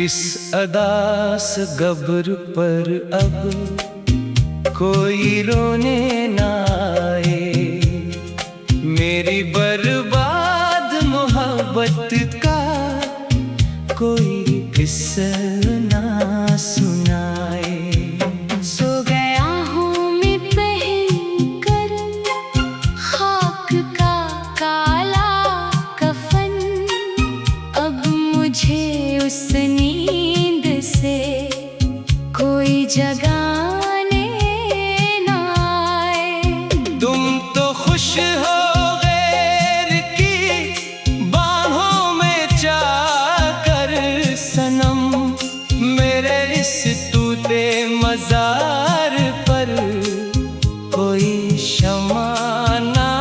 किस अदास गब्र पर अब कोई रोने ना आए। मेरी बर्बाद मोहब्बत का कोई किस्सा ना सुनाए। सो गया हूँ मैं पहनकर खाक का काला कफन। अब मुझे उस नींद से कोई जगाने ना आए। तुम तो खुश हो गैर की बाहों में जाकर सनम। मेरे इस टूटे मजार पर कोई शमा ना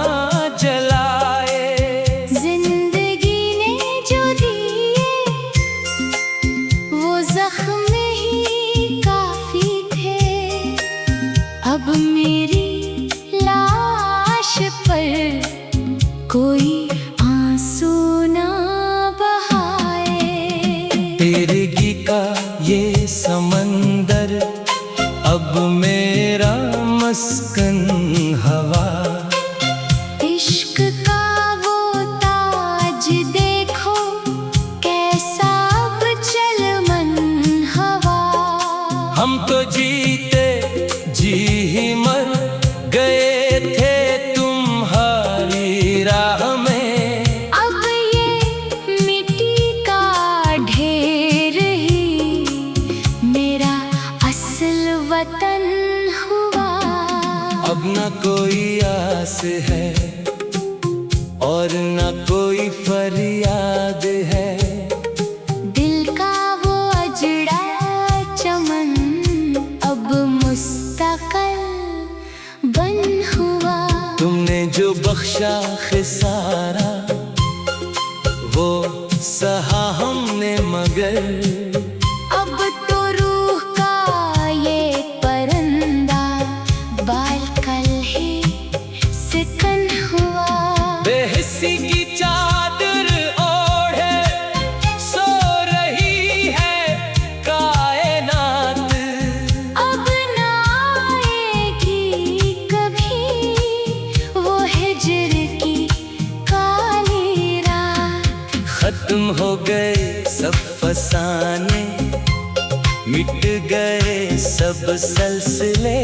जलाए। जिंदगी ने जो दिए वो जख्म ही काफी थे। अब मेरी लाश पर कोई आंसू ना बहाए। तेरगी का ये समंदर अब मेरा मस्कन हवा। इश्क का वो ताज देखो कैसा अब चलमन हवा। हम तो जीते जी ही मर गए थे तुम्हारी राह में। अब ये मिट्टी का ढेर ही मेरा असल वतन हुआ। अब न कोई आस है और न कोई फरियाद है। दिल का वो अजड़ा चमन अब मुस्तकिल बन हुआ। तुमने जो बख्शा खिसारा वो सहा हमने मगर। अब तो रूह का ये परिंदा बालकल ही सिकन हुआ। बेहिस्सी की चादर ओढ़े सो रही है कायनात। अब ना आएगी कभी वो हिज्र की काली रात। खत्म हो गए सब फसाने, मिट गए सब सिलसिले।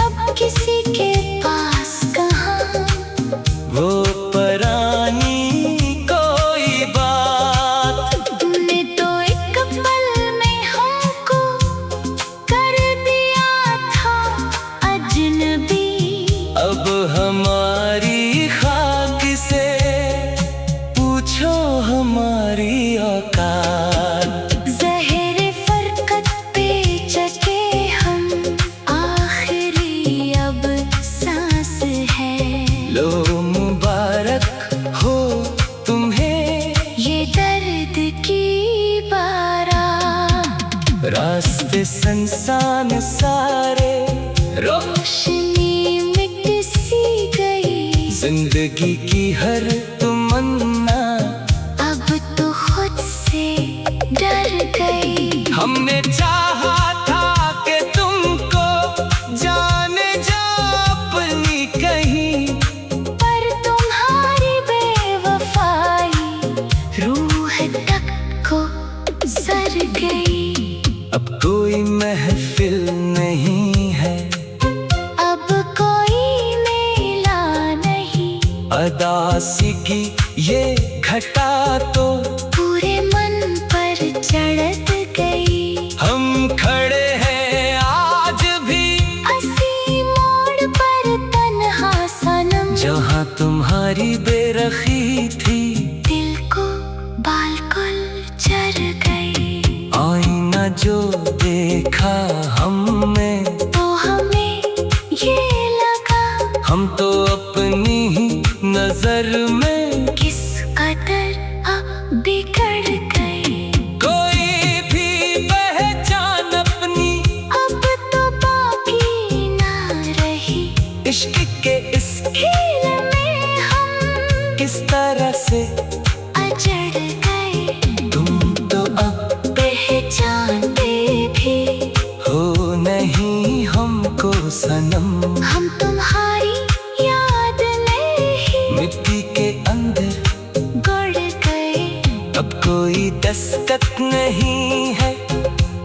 अब किसी के पास कहाँ वो परानी कोई बात। तुमने तो एक पल में हमको कर दिया था अजनबी। अब हमारी खाक से पूछो हमारी औकात। ज़हरे फरकत पे चके हम आखिरी अब सांस है। लो मुबारक हो तुम्हें ये दर्द की बारात। रास्ते संसान सारे रोशनी मिट सी गई। जिंदगी की हर तमन्ना अब तो खुद से डर गई। हमने चाहा था कि तुमको जाने जा अपनी कहीं। पर तुम्हारी बेवफाई रूह तक को सर गई। अब कोई महफिल नहीं है, अब कोई मेला नहीं। अदासी की ये घटा तो पूरे मन पर चढ़ गई। हम खड़े हैं आज भी हंसी मोड़ पर तन्हा सनम। जहाँ तुम्हारी बेरखी थी। दिल को बालकुल चढ़ गई। आईना जो देखा हमने तो हमें ये लगा हम तो अपनी ही नजर में किस कदर अब बिगड़ गए। कोई भी पहचान अपनी अब तो बाकी ना रही। इश्क के इस खेल में हम किस तरह से अजड़ गए। तुम तो अब पहले सनम। हम तुम्हारी याद में ही मिट्टी के अंदर गड़ गए। अब कोई दस्तक नहीं है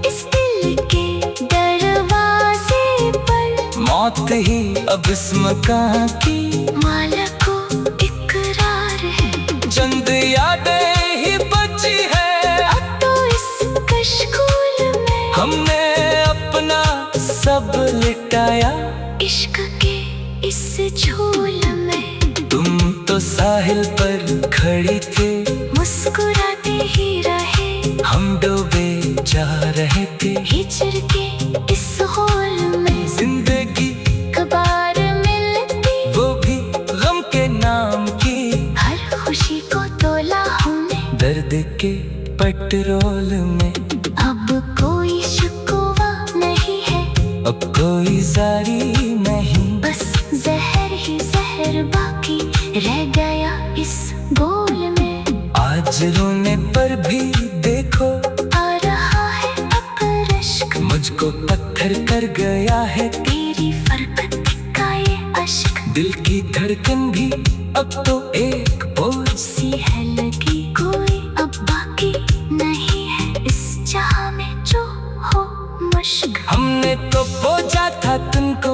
इस दिल के दरवाजे पर। मौत ही अब इस मकान की मालिक को इकरार है। चंद यादें ही बची है अब तो इस कशकोल में हमने अपना सब लिटाया। इश्क के इस झोल में तुम तो साहिल पर खड़ी थे, मुस्कुराते ही रहे। हम डूबे जा रहे थे हिजर के इस होल में। जिंदगी कबार मिलती वो भी गम के नाम की। हर खुशी को तोला हमने दर्द के पेट्रोल में। अब कोई शिकवा नहीं है, अब कोई जारी नहीं, बस जहर ही जहर बाकी रह गया इस गोल में। आज रोने पर भी देखो आ रहा है अब रश्क, मुझको पत्थर कर गया है तेरी फरकत का ये अश्क। दिल की धड़कन भी अब तो एक बोझ सी है लगी, कोई अब बाकी नहीं है इस जहां में जो हो मश्क। हमने तो खोजा था तुमको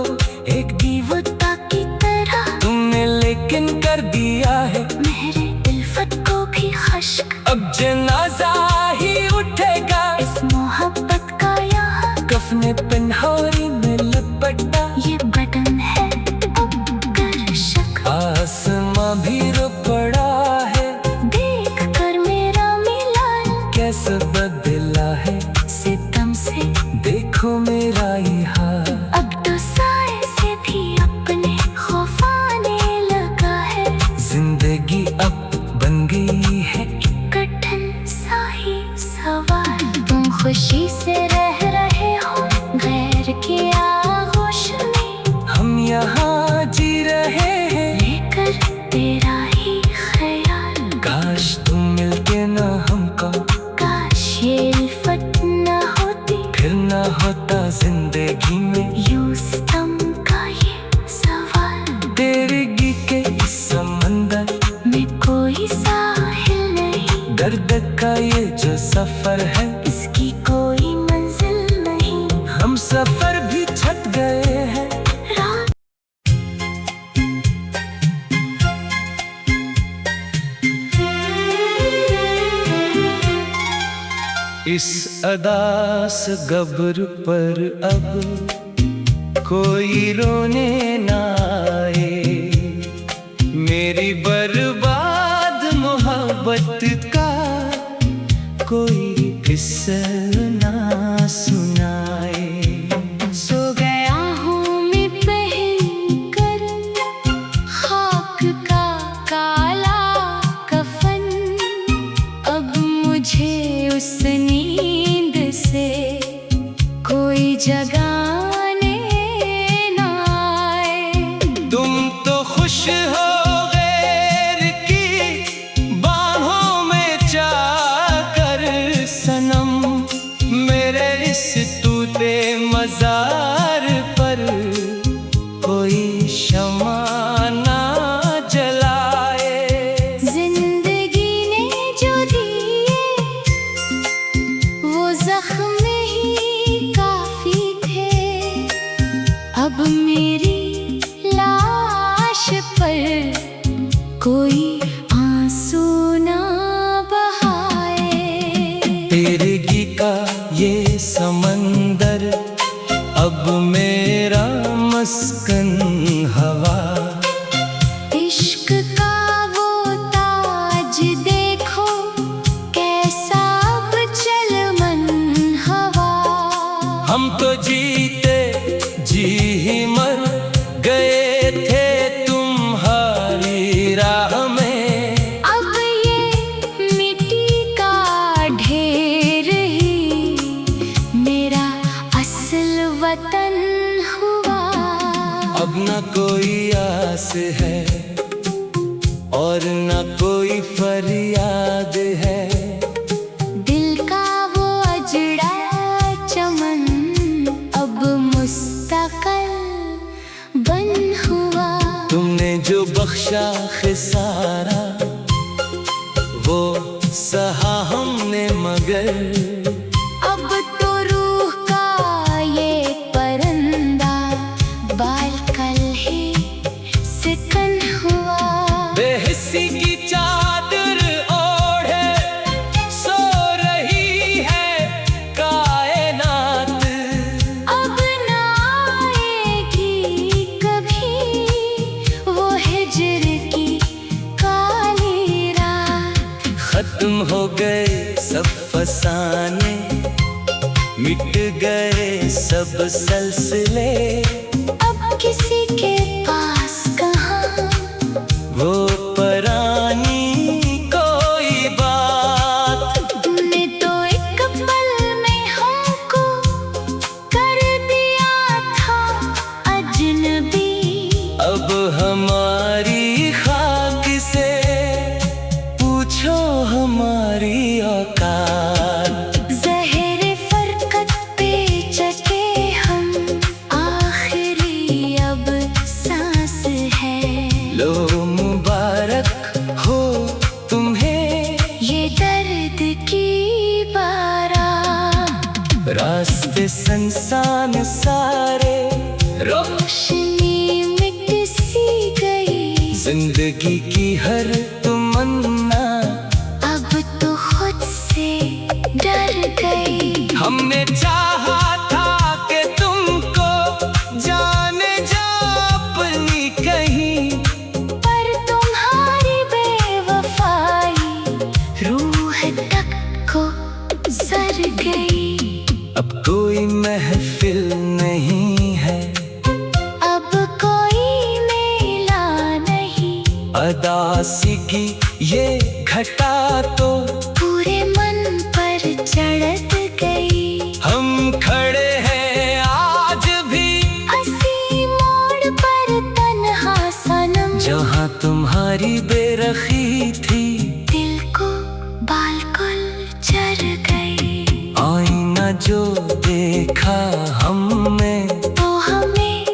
एक दीवता की तरह, तुमने लेकिन कर दिया है मेरे दिलफत को भी खश्क। अब जनाजा ही उठेगा इस मोहब्बत का यहाँ कफने पिन्होरी में लपटा। ये बदन है अब कर शक। आसमां भी रो पड़ा है देख कर मेरा मिलन कैसे बदला है सितम से। देखो मेरा ये हाल। अब तो साए से भी अपने खौफ आने लगा है। जिंदगी अब बन गई है कठिन सा ही सवाल। तुम खुशी से रह रहे हो गैर के आगोश में, हम यहाँ जी रहे हैं लेकर तेरा ही ख्याल। काश तुम मिलते न हमको, काश ये उल्फत न होती, फिर न होता जिंदगी में यूं सितम का ये सवाल। तेरगी के इस समंदर में कोई साहिल नहीं, दर्द का ये जो सफर है इसकी कोई मंजिल नहीं। हम सफर भी छट गए हैं। रात इस अदास गब्र पर अब कोई रोने ना आए। मेरी बर्बाद मोहब्बत का कोई किस्सा ना सुनाए। सो गया हूँ मैं पहनकर खाक का काला कफन। अब मुझे उस नींद से कोई जगाने ना आए। तुम तो खुश हो गैर की बाहों में जाकर सनम। मेरे इस टूटे मजार पर कोई शमा ना जलाए। जिंदगी ने जो दिए वो जख्म ही काफी थे। अब मेरी लाश पर कोई आंसू ना बहाए। तेरगी का ये समंदर अब मेरा मस्कन हवा। इश्क का वो ताज देखो कैसा अब चलमन हवा। हम तो जीते जी ही मर गए थे तुम्हारी राह में। अब ये मिट्टी का ढेर ही मेरा असल वतन हुआ। अब न कोई आस है और न कोई फरियाद है। दिल का वो अजड़ा चमन अब मुस्तकल बन हुआ। तुमने जो बख्शा खिसारा वो सहा हमने, मगर अब तो रूह का ये परिंदा बाल कल ही सिकन हुआ। बेहिस्सी की चादर ओढ़े सो रही है कायनात। अब ना आएगी कभी वो हिज्र की काली रात। खत्म हो गए सब फसाने, मिट गए सब सिलसिले। अब किसी के पास कहाँ वो परानी कोई बात। तुमने तो एक पल में हमको कर दिया था अजनबी। अब हमारी खाक से पूछो हमारी औकात। ज़हरे फरकत पे चके हम, आखिरी अब सांस है। लो मुबारक हो तुम्हें ये दर्द की बारात। रास्ते संसान सारे रोशनी मिट सी गई। जिंदगी की हर तमन्ना अब तो खुद से डर गई। हमने चाहा था कि तुमको जाने जा अपनी कहीं, पर तुम्हारी बेवफाई रूह तक को सर गई। अब कोई महफिल नहीं है, अब कोई मेला नहीं। अदासी की ये घटा तो पूरे मन पर चढ़त गई। हम खड़े हैं आज भी हंसी मोड़ पर तन्हा सनम। जहाँ तुम्हारी बेरखी थी, दिल को बालकुल चढ़ गई। आईना जो देखा हमने, तो हमें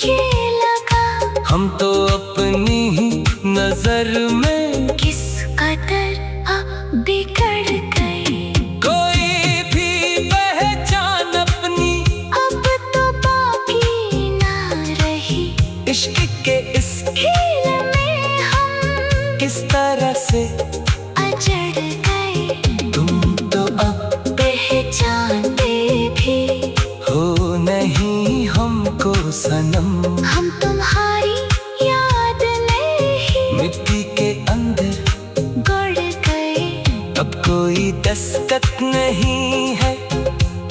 ये लगा हम तो अपनी ही नजर में किस कदर अब बिगड़ गए। कोई भी पहचान अपनी अब तो बाकी ना रही। इश्क के इस खेल में हम किस तरह से अजड़ गए। तुम तो अब पहचानते भी हो नहीं हमको सनम। हम तुम्हारी याद में ही मिट्टी के अंदर गड़ गए। अब कोई दस्तक नहीं है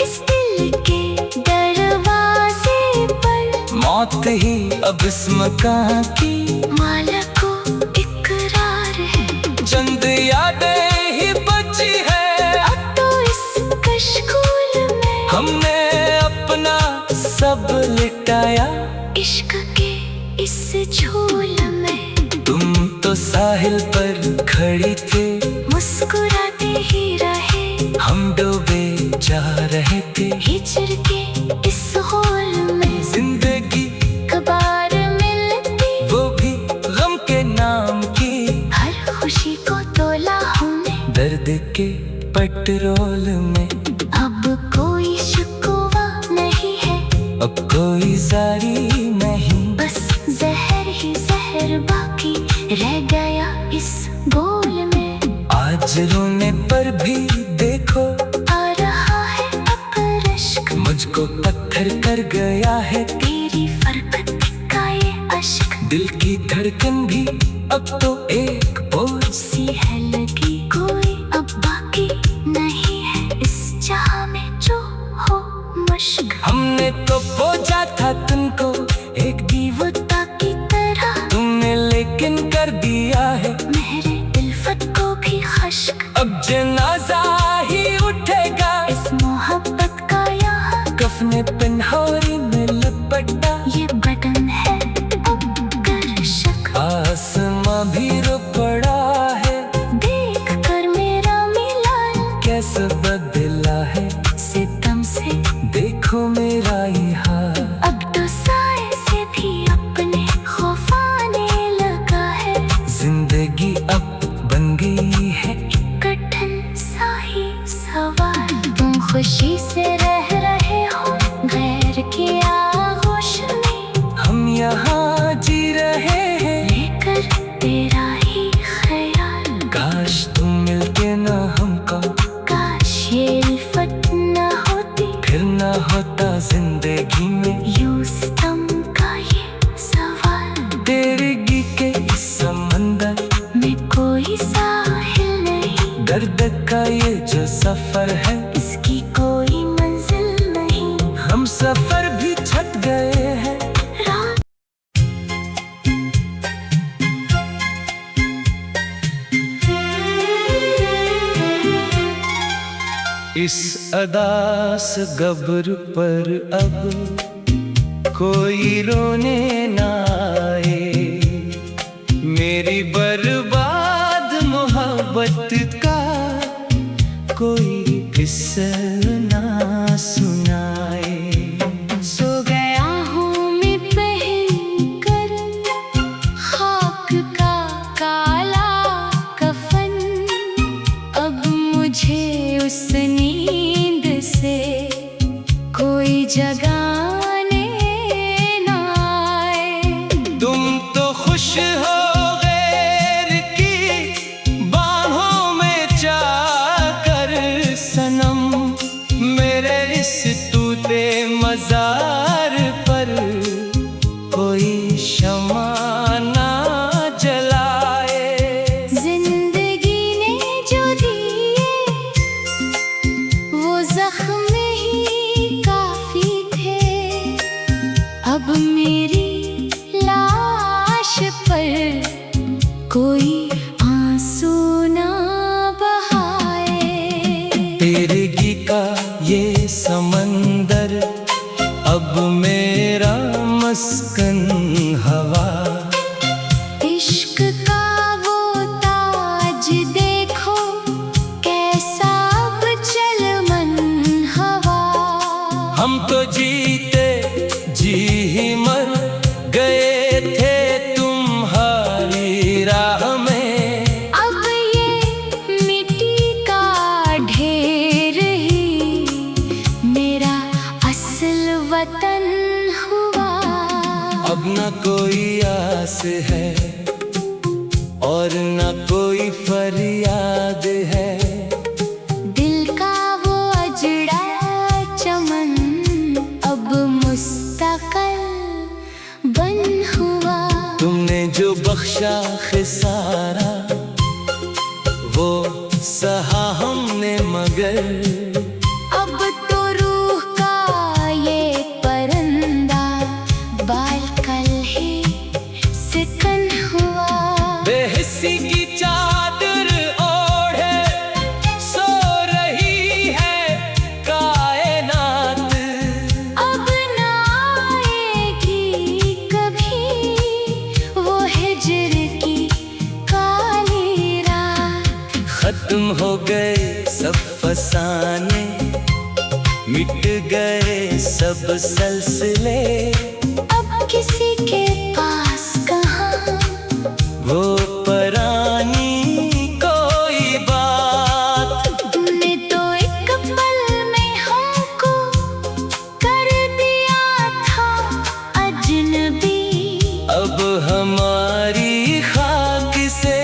इस दिल के दरवाजे पर। मौत ही अब इस मकान की मालिक को इकरार है। चंद यादें ही बची है। अब तो इस कशकोल में हमने अपना सब लिटाया। इश्क के इस झोल में तुम तो साहिल पर खड़ी थे, मुस्कुराते ही रहे। हम डूबे जा रहे थे हिजर के इस होल में। जिंदगी कबार मिलती वो भी गम के नाम की, हर खुशी को तोला हमने। दर्द के पेट्रोल में। अब कोई शिकवा नहीं है, अब कोई जारी नहीं, बस जहर ही जहर बाकी रह गया इस बोल में। आज रोने पर भी देखो आ रहा है अब रश्क, मुझको पत्थर कर गया है। तेरी फरकत का ये अश्क, दिल की धड़कन भी अब तो एक बोझ सी है लगी। कोई अब बाकी नहीं है इस जहां में जो हो मुश्क। हमने तो खोजा था तुमको एक दीवता की तरह, तुमने लेकिन कर दिया है मेरे दिलफत को भी खश्क। अब जनाजा ही उठेगा इस मोहब्बत का यहाँ कफने पिन्होरी में लपटा। ये बदन है अब कर शक, आसमां भी रुक पड़ा है। देख कर मेरा मिलन कैसे बदला है सितम से। देखो मेरा ये हाल। अब तो साए से भी अब तेरा ही ख्याल। काश तुम मिलके ना हमको, काश ये उल्फत न होती, फिर ना होता जिंदगी में यूं सितम का ये सवाल। तेरे के इस समंदर में कोई साहिल नहीं, दर्द का ये जो सफर है इसकी कोई मंजिल नहीं। हम सफर भी छट गए हैं। रात इस अदास गब्र पर अब कोई रोने ना आए, मेरी बर्बाद मोहब्बत का कोई किस्सा ना सुनाए। सो गया हूँ मैं पहनकर खाक का काला कफन, अब मुझे उस नींद से कोई जगाने ना आए। तुम तो खुश हो गैर की बाहों में जाकर सनम, मेरे इस टूटे मजार पर कोई शमा ना जलाए। जिंदगी ने जो दिए वो जख्म ही काफी थे, अब मेरी लाश पर कोई आंसू ना बहाए। तेरे का ये समंदर अब मेरा मस्कन हवा, इश्क का वो ताज देखो कैसा अब चलमन हवा। हम तो जीते जी ही मर गए थे तुम्हारी राह में, अब ये मिट्टी का ढेर ही मेरा असल वतन हुआ। अब न कोई आस है और न कोई फरियाद है, दिल का वो अजड़ा चमन अब मुस्तकिल बन हुआ। तुमने जो बख्शा खिसारा वो सहा हमने मगर, अब तो रूह का ये परिंदा बालकल ही सिकन हुआ। बेहिस्सी की चादर ओढ़े सो रही है कायनात, अब ना आएगी कभी वो हिज्र की काली रात। खत्म हो गए सब फसाने, मिट गए सब सिलसिले, अब किसी के पास कहाँ वो परानी कोई बात। तुमने तो एक पल में हमको कर दिया था अजनबी, अब हमारी खाक से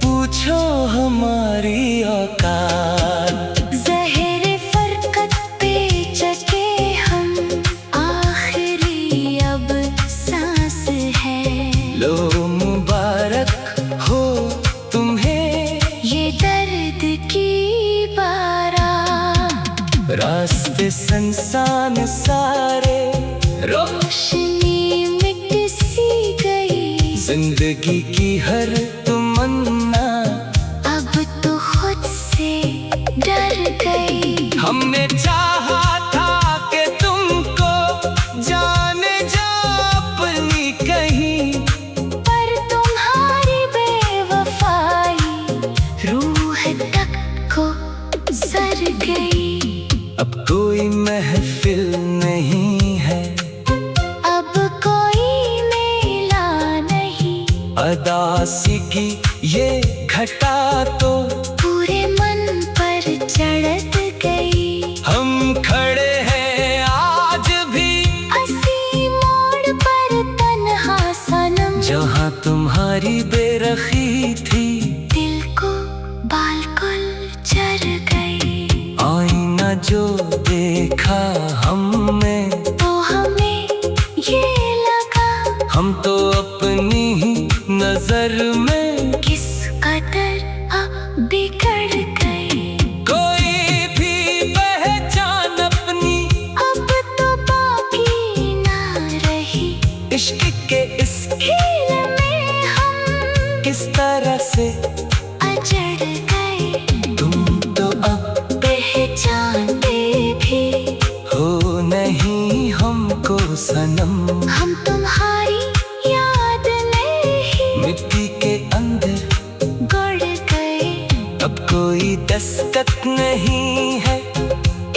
पूछो हमारी औकात। ज़हरे फरकत पे चके हम, आखिरी अब सांस है। लो मुबारक हो तुम्हें ये दर्द की बारात, रास्ते संसान सारे रोशनी मिट सी गई, जिंदगी की हर तमन्ना अब तो खुद से डर गई। हमने चाहा था कि तुमको जाने जा अपनी कहीं, पर तुम्हारी बेवफाई रूह तक को सर गई। अब कोई महफिल नहीं है, अब कोई मेला नहीं, अदासी की ये घटा तो पूरे मन पर चढ़ गई। हम खड़े हैं आज भी असी मोड़ पर तन्हा सनम, जहाँ तुम्हारी बेरखी थी, दिल को बालकुल चढ़ गई। आईना जो देखा हमने, तो हमें ये लगा हम तो अपनी ही नजर में किस कदर अब बिगड़ गए। कोई भी पहचान अपनी अब तो बाकी ना रही, इश्क के इस खेल में हम किस तरह से अजड़ गए। तुम तो अब पहचानते भी हो नहीं हमको सनम। हम तुम्हारी याद में ही मिट्टी के अंदर गड़ गए। अब कोई दस्तक नहीं है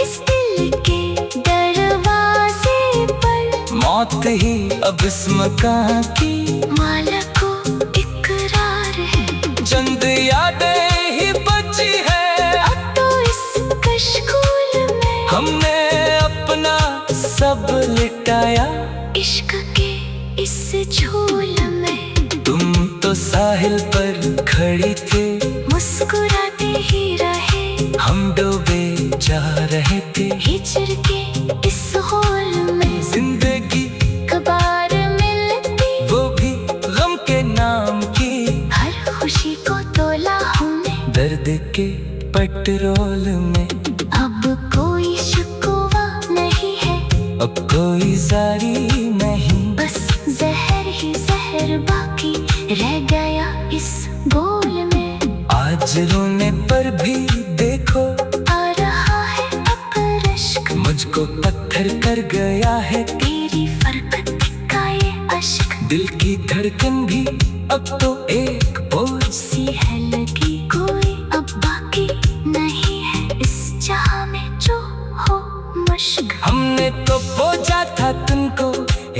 इस दिल के दरवाजे पर, मौत ही अब इस मकान की मालिक को इकरार है। चंद यादें ही बची है, अब तो इस कशकोल में हमने अपना सब लिटाया। इश्क के इस झोल में तुम तो साहिल पर खड़ी थे, मुस्कुराते ही रहे। हम डूबे जा रहे थे हिजर के इस होल में जिंदगी कबार मिलती, वो भी गम के नाम की। हर खुशी को तोला हमने, दर्द के पेट्रोल में अब कोई शिकवा नहीं है। अब कोई जारी नहीं, बस जहर ही जहर बाकी रह गया इस बोल में। आज रोने पर भी देखो आ रहा है अब रश्क, मुझको पत्थर कर गया है तेरी फरकत का ये अश्क। दिल की धड़कन भी अब तो एक बोझ सी है लगी, कोई अब बाकी नहीं है इस जहां में जो हो मश्क। हमने तो खोजा था तुमको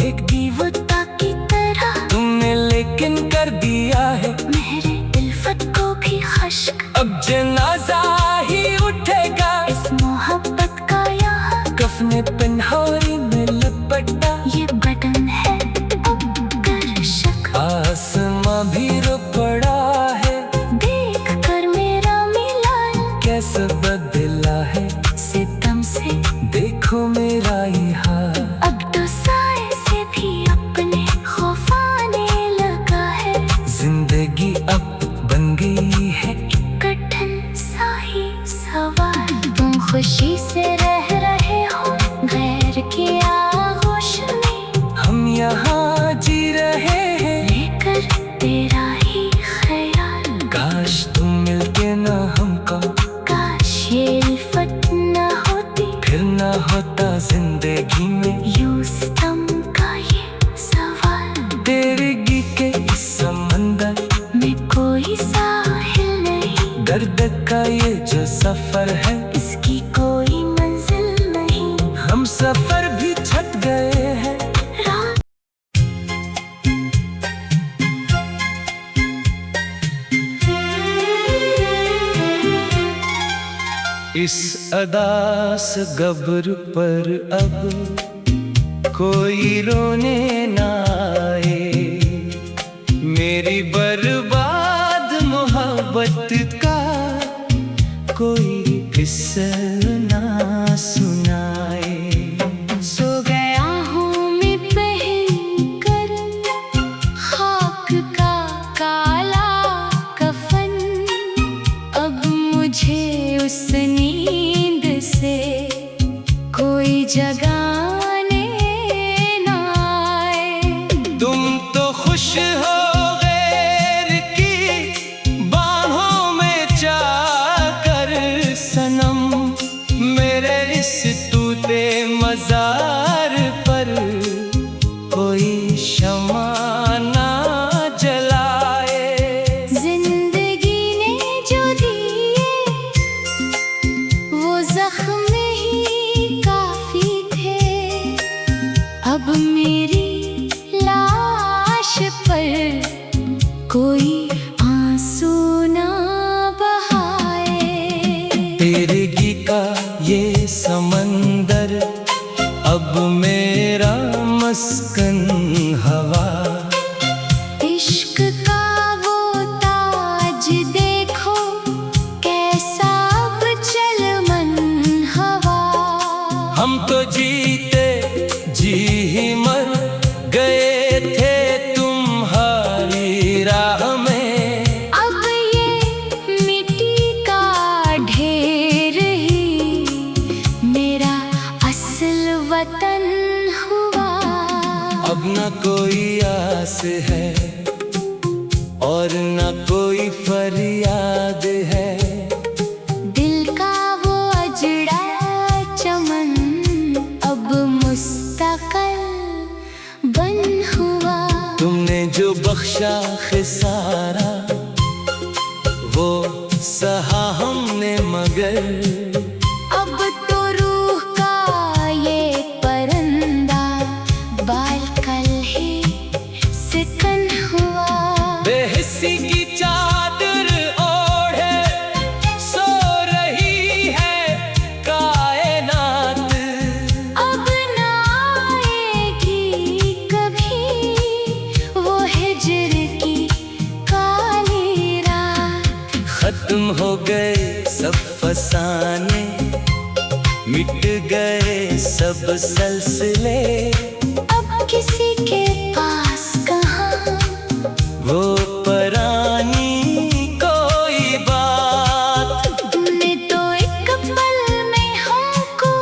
एक दीवता की तरह, तुमने लेकिन कर दिया है मेरे इल्फत को भी खश्क। अब जनाजा ही उठेगा इस मोहब्बत का यहाँ कफने पिन्होरी में लपटा। ये बटन है अब कर शक, आसमां भी रो पड़ा है देख कर मेरा मिलन कैसे बदला है सितम से। देखो मेरा ये हाल, अब तो साए से भी अपने खौफ आने लगा है। जिंदगी अब बन गई है कठिन सा ही सवाल, तुम खुशी से रह रहे हो गैर की आगोश में। हम यहाँ जी रहे हैं लेकर तेरा ही ख्याल, काश तुम मिलते ना हमको, काश ये इल्फत न होती, फिर ना होता जिंदगी में यूं सितम का ये सवाल। तेरे गीत के इस समंदर में कोई साहिल नहीं, दर्द का ये जो सफर है इसकी कोई मंजिल नहीं। हम सफर भी छट गए हैं। रात इस अदास गब्र पर अब कोई रोने ना आए, मेरी बर्बाद मोहब्बत का कोई किस्सा ना सुनाए। सो गया हूँ मैं पहन कर खाक का काला कफन, अब मुझे उस नींद से कोई जगाने ना आए। तुम तो खुश हो गैर की बाहों में जाकर सनम, मेरे इस टूटे मजार पर कोई शमा ना जलाए। जिंदगी ने जो दिए वो जख्म ही काफी थे, अब मेरी लाश पर कोई आंसू ना बहाए। तेरे गीत का ये समंदर अब मेरा मस्कन हवा, है और न कोई फरियाद है। दिल का वो अजड़ा चमन अब मुस्तकल बन हुआ। तुमने जो बख्शा खिसारा वो सहा हमने मगर अब तो रूह का ये परिंदा बाल कल ही सिकन हुआ। बेहिस्सी की चादर ओढ़े सो रही है कायनात। अब ना आएगी कभी वो हिज्र की काली रात। खत्म हो गए सब फसाने, मिट गए सब सिलसिले। अब किसी के पास कहाँ वो परानी कोई बात। तुमने तो एक पल में हमको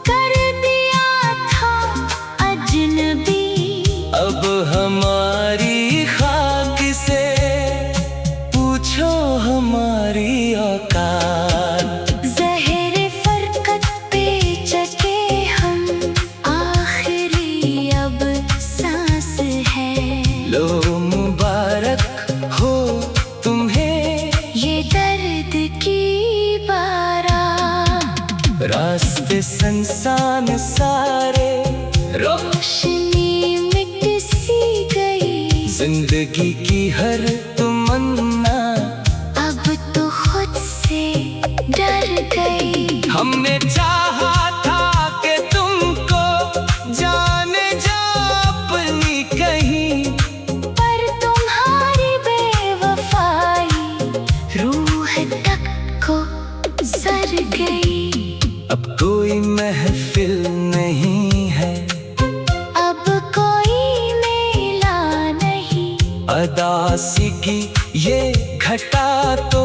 कर दिया था अजनबी। अब हमारी खाक से पूछो हमारी औकात। ज़हरे फरकत पे चके हम आखिरी अब सांस है। लो मुबारक हो तुम्हें ये दर्द की बारात। रास्ते संसान सारे रोशनी मिट सी गई। जिंदगी की हर तमन्ना अब तो खुद से डर गई। हमने चाहा था कि तुमको जाने जा अपनी कहीं, पर तुम्हारी बेवफाई रूह तक को सर गई। अब कोई महफिल नहीं है, अब कोई मेला नहीं। अदासी की ये घटा तो